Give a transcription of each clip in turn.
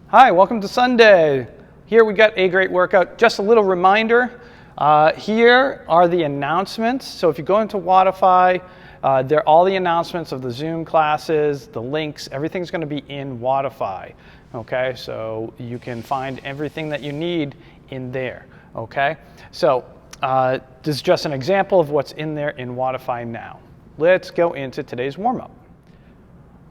Hi, welcome to Sunday. Here we got a great workout. Just a little reminder, here are the announcements. So if you go into Wodify, all the announcements of the Zoom classes, the links, everything's going to be in Wodify. Okay, so you can find everything that you need in there. Okay, so this is just an example of what's in there in Wodify now. Let's go into today's warm-up.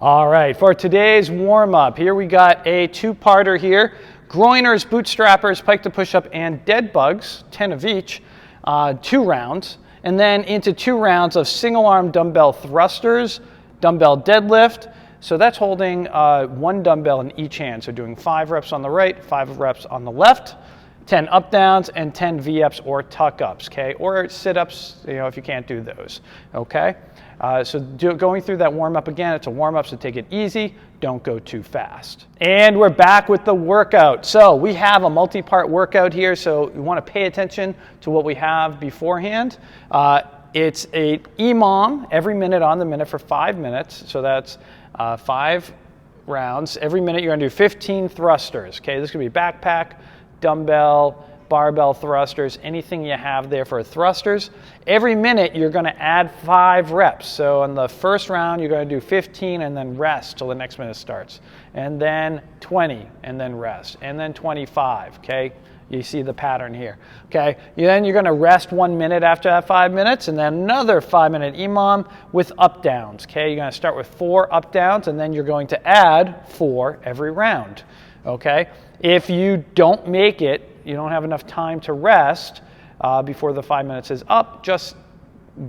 All right, for today's warm-up, here we got a two-parter here. Groiners, bootstrappers, pike to push-up, and dead bugs, 10 of each, 2 rounds. And then into 2 rounds of single-arm dumbbell thrusters, dumbbell deadlift. So that's holding 1 dumbbell in each hand. So doing 5 reps on the right, 5 reps on the left, 10 up-downs, and 10 V-ups or tuck-ups, okay? Or sit-ups, if you can't do those, okay? Going through that warm-up again, it's a warm-up, so take it easy, don't go too fast. And we're back with the workout. So we have a multi-part workout here, so you want to pay attention to what we have beforehand. It's a EMOM every minute on the minute for 5 minutes, so that's 5 rounds. Every minute you're going to do 15 thrusters, okay? This is going to be backpack, dumbbell, barbell thrusters, anything you have there for thrusters. Every minute you're going to add 5 reps. So on the first round you're going to do 15 and then rest till the next minute starts. And then 20 and then rest. And then 25, okay? You see the pattern here, okay? Then you're going to rest 1 minute after that 5 minutes and then another 5-minute EMOM with up downs, okay? You're going to start with 4 up downs and then you're going to add 4 every round, okay? If you don't make it, you don't have enough time to rest before the 5 minutes is up, just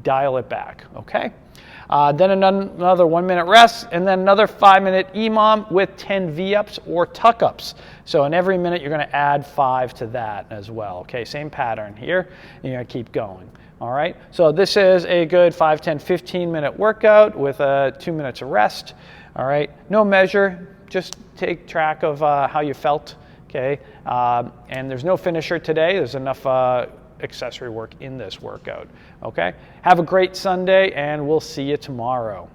dial it back, okay? Then another 1 minute rest, and then another 5-minute EMOM with 10 V-ups or tuck-ups. So in every minute, you're going to add 5 to that as well, okay? Same pattern here, and you're going to keep going, all right? So this is a good 5, 10, 15-minute workout with 2 minutes of rest, all right? No measure, just take track of how you felt. Okay, and there's no finisher today. There's enough accessory work in this workout. Okay, have a great Sunday, and we'll see you tomorrow.